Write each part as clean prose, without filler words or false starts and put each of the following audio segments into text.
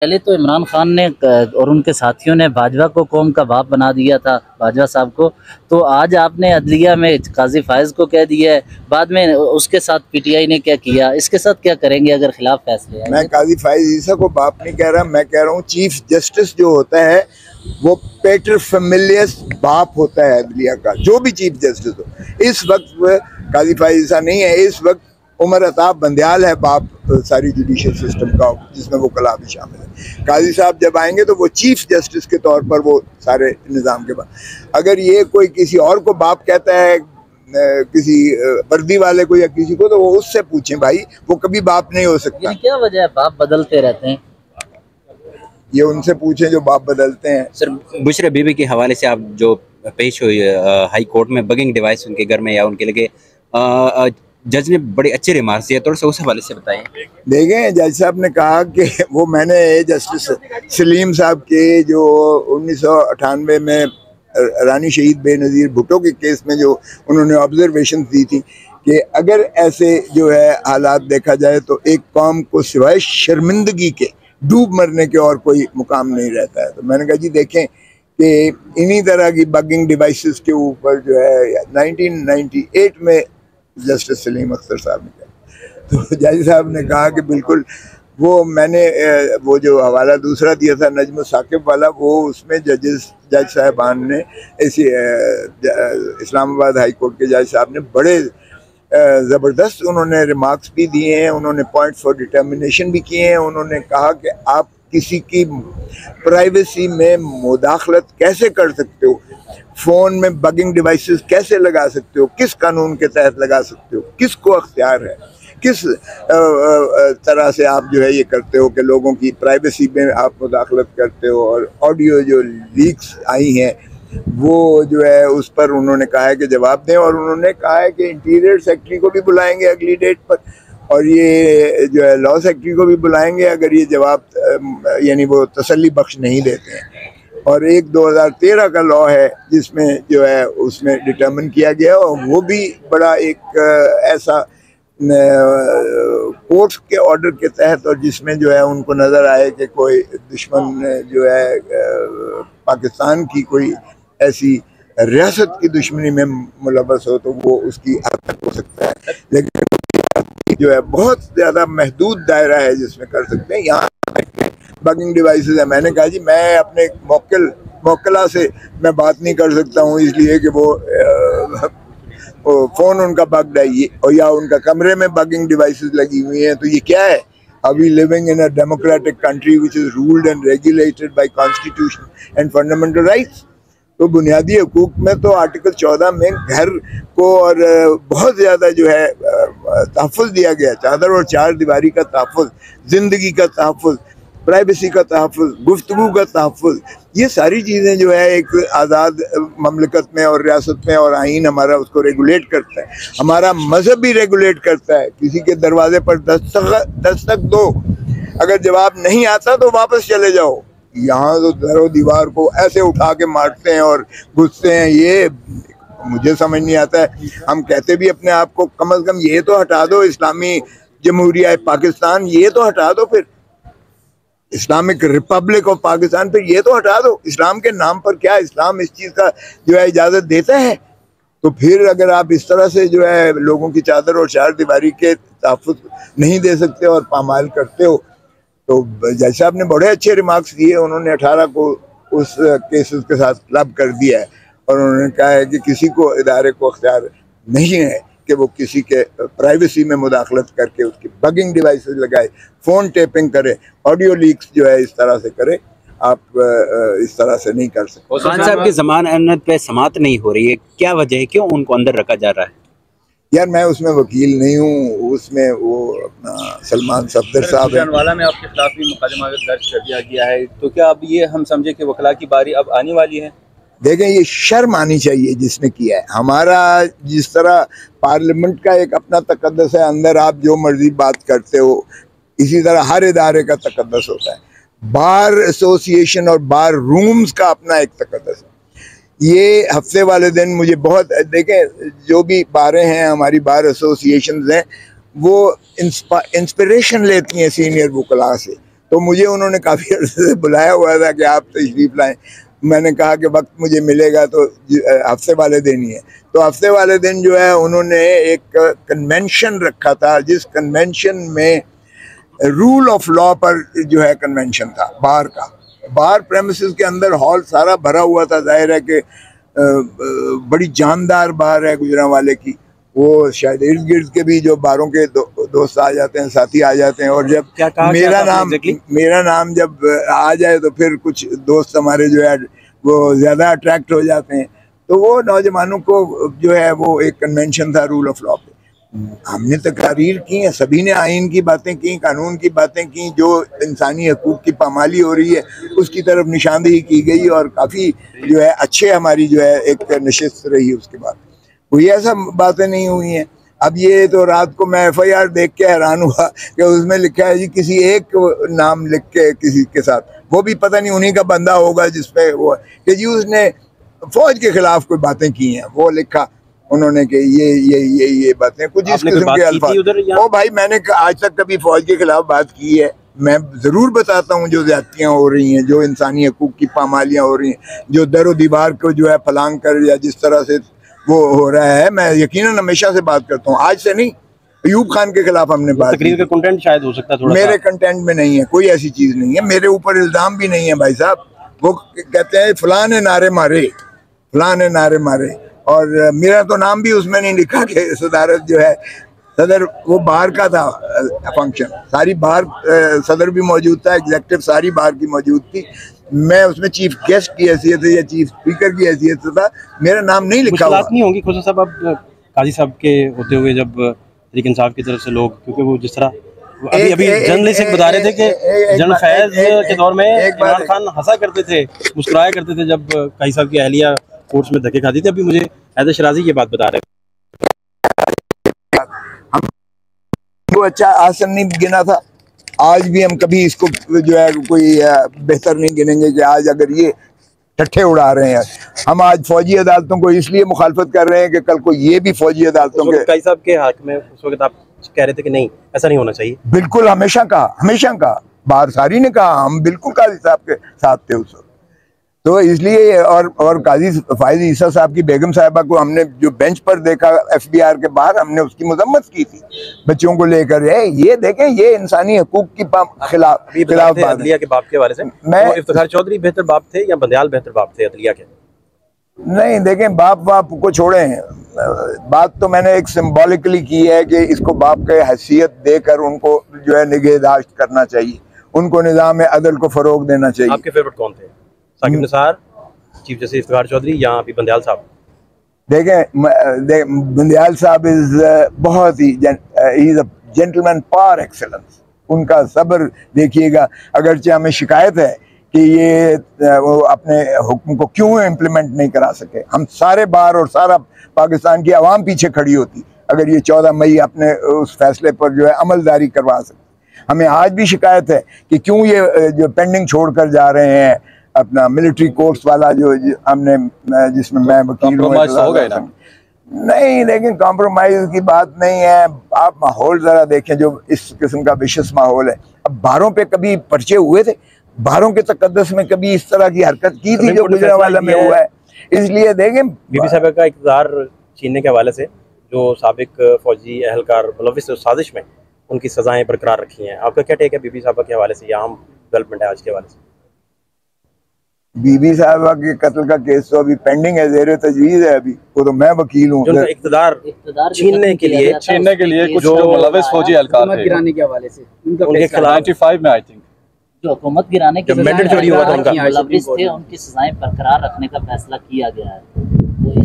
पहले तो इमरान खान ने और उनके साथियों ने बाजवा को कौम का बाप बना दिया था, बाजवा साहब को। तो आज आपने अदलिया में काजी फायज को कह दिया है, बाद में उसके साथ पीटीआई ने क्या किया, इसके साथ क्या करेंगे अगर खिलाफ फैसले आए? मैं काजी फायज ईसा को बाप नहीं कह रहा, मैं कह रहा हूँ चीफ जस्टिस जो होता है वो पेटर फेमिलियस बाप होता है अदलिया का, जो भी चीफ जस्टिस हो। इस वक्त काजी फायज ईसा नहीं है, इस वक्त उमर अताब बंदयाल है बाप सारी जुडिशियल सिस्टम का, जिसमें वो कला भी शामिल है। काजी साहब जब आएंगे तो वो चीफ जस्टिस के तौर पर वो सारे निज़ाम के बाद, अगर ये कोई किसी और को बाप कहता है, किसी वर्दी वाले को या किसी को, तो वो उससे पूछें भाई, वो कभी बाप नहीं हो सकता। क्या वजह है बाप बदलते रहते हैं? ये उनसे पूछें जो बाप बदलते हैं। सर, बुशरा बीबी के हवाले से आप जो पेश हुई हाई कोर्ट में बगिंग डिवाइस उनके घर में या उनके लगे, जज ने बड़े अच्छे रिमार्क्स दिए, थोड़ा सा उस हवाले से बताइए। देखें, जज साहब ने कहा कि वो मैंने जस्टिस सलीम साहब के जो 1998 में रानी शहीद बेनज़ीर भुट्टो के केस में जो उन्होंने ऑब्जर्वेशन दी थी कि अगर ऐसे जो है हालात देखा जाए तो एक कौम को सिवाय शर्मिंदगी के डूब मरने के और कोई मुकाम नहीं रहता है। तो मैंने कहा जी देखें कि इन्हीं तरह की बगिंग डिवाइसेस के ऊपर जो है 1998 में जस्टिस सलीम अख्तर साहब ने कहा, तो जज साहब ने कहा कि बिल्कुल वो मैंने वो जो हवाला दूसरा दिया था नजम साकिब वाला, वो उसमें जज साहबान ने ऐसी इस्लामाबाद हाई कोर्ट के जज साहब ने बड़े ज़बरदस्त उन्होंने रिमार्क्स भी दिए हैं, उन्होंने पॉइंट्स फॉर डिटर्मिनेशन भी किए हैं। उन्होंने कहा कि आप किसी की प्राइवेसी में मुदाखलत कैसे कर सकते हो, फ़ोन में बगिंग डिवाइसेस कैसे लगा सकते हो, किस कानून के तहत लगा सकते हो, किसको अख्तियार है, किस तरह से आप जो है ये करते हो कि लोगों की प्राइवेसी में आप मुदाखलत करते हो। और ऑडियो जो लीक्स आई हैं वो जो है उस पर उन्होंने कहा है कि जवाब दें, और उन्होंने कहा है कि इंटीरियर सेक्रेटरी को भी बुलाएंगे अगली डेट पर, और ये जो है लॉ सेक्रेटरी को भी बुलाएंगे अगर ये जवाब यानी वो तसल्ली बख्श नहीं देते हैं। और एक 2013 का लॉ है जिसमें जो है उसमें डिटर्मिन किया गया, और वो भी बड़ा एक ऐसा कोर्ट के ऑर्डर के तहत, और जिसमें जो है उनको नज़र आए कि कोई दुश्मन जो है पाकिस्तान की कोई ऐसी रियासत की दुश्मनी में मुलव्वस हो तो वो उसकी हरकत हो सकता है, लेकिन जो है बहुत ज़्यादा महदूद दायरा है जिसमें कर सकते हैं। यहाँ बगिंग डिवाइसेस है, मैंने कहा जी मैं अपने मोक्कला से मैं बात नहीं कर सकता हूँ इसलिए कि वो फ़ोन उनका बग्ड है ये, और या उनका कमरे में बगिंग डिवाइसेस लगी हुई हैं, तो ये क्या है? Are we living in a democratic country which is ruled and regulated by constitution and fundamental rights? तो बुनियादी हकूक में तो आर्टिकल 14 में घर को और बहुत ज़्यादा जो है तहफ़्फ़ुज़ दिया गया, चादर और चार दीवारी का तहफ़्फ़ुज़, ज़िंदगी का तहफ़्फ़ुज़, प्राइवेसी का तहफ़्फ़ुज़, गुफ्तगू का तहफ़्फ़ुज़, ये सारी चीज़ें जो है एक आज़ाद ममलकत में और रियासत में, और आइन हमारा उसको रेगुलेट करता है, हमारा मज़हब भी रेगुलेट करता है। किसी के दरवाजे पर दस्तक दो, अगर जवाब नहीं आता तो वापस चले जाओ। यहाँ तो दरो दीवार को ऐसे उठा के मारते हैं और घुसते हैं, ये मुझे समझ नहीं आता है। हम कहते भी अपने आप को कम अज़ कम ये तो हटा दो, इस्लामी जमहूरिया पाकिस्तान ये तो हटा दो, फिर इस्लामिक रिपब्लिक ऑफ पाकिस्तान फिर ये तो हटा दो। इस्लाम के नाम पर क्या इस्लाम इस चीज़ का जो है इजाज़त देता है? तो फिर अगर आप इस तरह से जो है लोगों की चादर और चार दीवारी के तहफ़्फ़ुज़ नहीं दे सकते और पामाल करते हो, तो जज साहब ने बड़े अच्छे रिमार्क्स दिए। उन्होंने 18 को उस केसेस के साथ क्लब कर दिया है, और उन्होंने कहा है कि किसी को इदारे को अख्तियार नहीं है कि वो किसी के प्राइवेसी में मुदाखलत करके उसकी बगिंग डिवाइसेस लगाए, फ़ोन टेपिंग करे, ऑडियो लीक्स जो है इस तरह से करे। आप इस तरह से नहीं कर सकते। खान साहब की ज़मानत पे समाअत नहीं हो रही है, क्या वजह है, क्यों उनको अंदर रखा जा रहा है? यार मैं उसमें वकील नहीं हूँ, उसमें वो अपना सलमान सफदर साहब है। वाला में आपके खिलाफ भी मुकदमा दर्ज कर दिया गया है, तो क्या अब ये हम समझे कि वकला की बारी अब आने वाली है? देखें, ये शर्म आनी चाहिए जिसने किया है। हमारा जिस तरह पार्लियामेंट का एक अपना तकद्दस है, अंदर आप जो मर्जी बात करते हो, इसी तरह हर इदारे का तकद्दस होता है। बार एसोसिएशन और बार रूम्स का अपना एक तकद्दस है। ये हफ्ते वाले दिन मुझे बहुत, देखें जो भी बारें हैं हमारी बार एसोसिएशन हैं, वो इंस्पिरेशन लेती हैं सीनियर वकला से। तो मुझे उन्होंने काफ़ी अर्से से बुलाया हुआ था कि आप तशरीफ़ लाएँ। मैंने कहा कि वक्त मुझे मिलेगा तो हफ्ते वाले दिन ही है। तो हफ्ते वाले दिन जो है उन्होंने एक कन्वेंशन रखा था, जिस कन्वेंशन में रूल ऑफ लॉ पर जो है कन्वेंशन था, बार का। बार प्रेमिसेस के अंदर हॉल सारा भरा हुआ था। जाहिर है कि बड़ी जानदार बार है गुजरांवाले की। वो शायद इर्द गिर्द के भी जो बारों के दोस्त आ जाते हैं, साथी आ जाते हैं। और जब मेरा नाम जब आ जाए तो फिर कुछ दोस्त हमारे जो है वो ज़्यादा अट्रैक्ट हो जाते हैं। तो वो नौजवानों को जो है वो एक कन्वेंशन था रूल ऑफ लॉ पे। हमने तकारीर की हैं, सभी ने आइन की बातें की, कानून की बातें की, जो इंसानी हकूक़ की पामाली हो रही है उसकी तरफ निशानदेही की गई और काफ़ी जो है अच्छे हमारी जो है एक नशिस्त रही। उसके बाद कोई ऐसा बातें नहीं हुई हैं। अब ये तो रात को मैं FIR देख के हैरान हुआ कि उसमें लिखा है जी किसी एक नाम लिख के किसी के साथ, वो भी पता नहीं उन्हीं का बंदा होगा जिसपे वो कि जी उसने फ़ौज के ख़िलाफ़ कोई बातें की हैं। वो लिखा उन्होंने कि ये बातें कुछ इस किस्म के अल्फाज। ओ भाई, मैंने आज तक कभी फ़ौज के ख़िलाफ़ बात की है? मैं ज़रूर बताता हूँ जो ज़्यादतियाँ हो रही हैं, जो इंसानी हकूक़ की पामालियाँ हो रही हैं, जो दर दीवार को जो है फलांग कर या जिस तरह से वो हो रहा है। मैं यकीनन हमेशा से बात करता हूँ, आज से नहीं। अयूब खान के खिलाफ हमने बात की। का कंटेंट शायद हो सकता है थोड़ा मेरे कंटेंट में नहीं है, कोई ऐसी चीज़ नहीं है। मेरे ऊपर इल्ज़ाम भी नहीं है भाई साहब। वो कहते हैं फलां ने नारे मारे, फलां ने नारे मारे, और मेरा तो नाम भी उसमें नहीं लिखा कि सदारत जो है सदर। वो बाहर का था फंक्शन, सारी बाहर सदर भी मौजूद था, एग्जेक्टिव सारी बाहर की मौजूद थी। मैं उसमें चीफ गेस्ट की हैसियत से या चीफ स्पीकर की हैसियत से था, मेरा नाम नहीं लिखा हुआ। नहीं होंगी खोसा साहब अब काजी साहब के होते हुए जब तहरीक इंसाफ की तरफ से लोग, क्योंकि वो जिस तरह अभी जर्नलिस्ट एक बता रहे थे कि जनरल फैज के दौर में इमरान खान हंसा करते थे, मुस्कुराया करते थे जब काजी साहब की अहलिया कोर्ट्स में धक्के खाती थी। अभी मुझे हैदर शराजी ये बात बता रहे हम वो अच्छा आसन नहीं गिना था। आज भी हम कभी इसको जो है कोई बेहतर नहीं गिनेंगे कि आज अगर ये ठट्ठे उड़ा रहे हैं। हम आज फौजी अदालतों को इसलिए मुखालफत कर रहे हैं कि कल को ये भी फौजी अदालतों के काजी साहब के हक में उस वक्त आप कह रहे थे कि नहीं ऐसा नहीं होना चाहिए। बिल्कुल, हमेशा कहा बाहर सारी ने कहा, हम बिल्कुल काजी साहब के साथ थे उस वक्त। तो इसलिए और काजी फायज ईसा साहब की बेगम साहिबा को हमने जो बेंच पर देखा FBR के बाहर, हमने उसकी मजम्मत की थी बच्चों को लेकर। ये देखें, ये इंसानी हकूक की खिलाफ अदलिया के बाप के हवाले से मैं तो इफ्तिखार चौधरी बेहतर बाप थे या बंदयाल बेहतर बाप थे अदलिया के? नहीं, देखें, बाप को छोड़ें। बात तो मैंने एक सिंबॉलिकली की है कि इसको बाप के हैसियत देकर उनको जो है निगहदाश्त करना चाहिए, उनको निज़ाम अदल को फ़रोग देना चाहिए। आपके फेवरेट कौन थे, साकिब निसार, चीफ जस्टिस इफ्तिखार चौधरी या अभी बंदयाल साहब? देखें, बंदयाल साहब बहुत ही is a gentleman par excellence. उनका सब्र देखिएगा। अगरचे हमें शिकायत है कि ये वो अपने हुक्म को क्यों इम्प्लीमेंट नहीं करा सके। हम सारे बार और सारा पाकिस्तान की आवाम पीछे खड़ी होती अगर ये 14 मई अपने उस फैसले पर जो है अमलदारी करवा सकते। हमें आज भी शिकायत है कि क्यों ये जो पेंडिंग छोड़ कर जा रहे हैं अपना मिलिट्री कोर्स वाला जो हमने, जिसमें मैं वकील हूँ। नहीं, लेकिन कॉम्प्रोमाइज़ की बात नहीं है। आप माहौल ज़रा देखें जो इस किस्म का विशेष माहौल है। अब बारों पे कभी पर्चे हुए थे? बारों के तकद्दस में कभी इस तरह की हरकत की थी जो गुजरांवाला में हुआ है? इसलिए देखें, बीबी साहब का इक़्तिदार छीनने के हवाले से जो साबिक फौजी अहलकार मुलव्विस साजिश में उनकी सज़ाएं बरकरार रखी हैं, आपका क्या टेक है बीबी साहब के हवाले से? या आम डेवलपमेंट है आज के हवाले से? बीबी साहबा के कत्ल का केस तो अभी पेंडिंग है, ज़ेर तजवीज़ है। अभी वो तो मैं वकील हूँ। इक़्तिदार छीनने के लिए कुछ जो मुलव्विस फौजी अहलकार थे गिराने के हवाले से उनके खिलाफ 95 में आई थिंक जो हुकूमत गिराने के मैंडेट चोरी हुआ था उनका, मुलव्विस थे, उनकी सजाएं बरकरार रखने का फैसला किया गया है। तो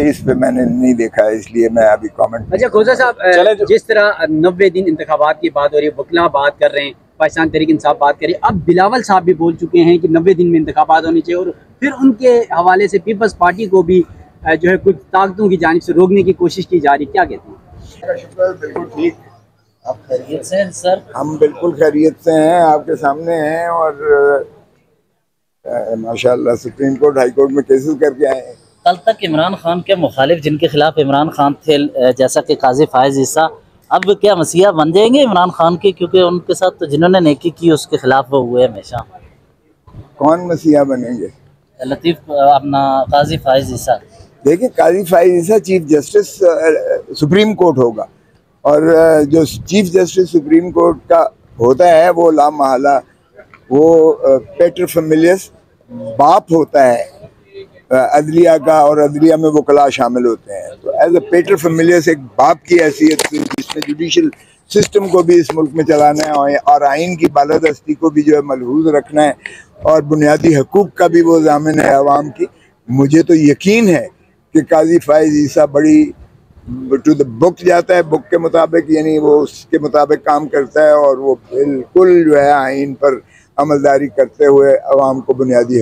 इस पे मैंने नहीं देखा है, इसलिए मैं अभी कमेंट। अच्छा खोसा साहब, जिस तरह 90 दिन इंतखाबात की बात हो रही है, वकीला बात कर रहे हैं, पाकिस्तान तहरीक इंसाफ बात करें, अब बिलावल साहब भी बोल चुके हैं कि 90 दिन में इंतखाबात होने चाहिए, और फिर उनके हवाले से पीपल्स पार्टी को भी जो है कुछ ताकतों की जानिब से रोकने की कोशिश की जा रही है। क्या कहते हैं? शुक्र, बिल्कुल ठीक। आप खैरियत से हैं सर? हम बिल्कुल खैरियत से हैं, आपके सामने हैं, और माशाल्लाह सुप्रीम कोर्ट हाई कोर्ट में केसेस करके आए हैं। कल तक इमरान खान के मुखालिफ जिनके खिलाफ इमरान खान थे, जैसा कि काजी फायज ईसा, अब क्या मसीहा बन जाएंगे इमरान खान के, क्योंकि उनके साथ तो जिन्होंने नेकी की उसके खिलाफ वो हुए हमेशा। कौन मसीहा बनेंगे? लतीफ़ अपना काजी फाइज ईसा। देखिए, काजी फाइज ईसा चीफ जस्टिस सुप्रीम कोर्ट होगा, और जो चीफ जस्टिस सुप्रीम कोर्ट का होता है वो लामहला वो पेटर फैमिलियस बाप होता है अदलिया का, और अदलिया में वकला शामिल होते हैं। तो एज ए पेटर फैमिलियस एक बाप की हैसियत से जिसमें जुडिशल सिस्टम को भी इस मुल्क में चलाना है और आइन की बालादस्ती को भी जो है मलहूज रखना है, और बुनियादी हकूक़ का भी वो ज़ामिन है अवाम की। मुझे तो यकीन है कि काजी फाइज ईसा बड़ी टू द बुक जाता है, बुक के मुताबिक, यानी वो उसके मुताबिक काम करता है, और वो बिल्कुल जो है आइन पर अमलदारी करते हुए अवाम को बुनियादी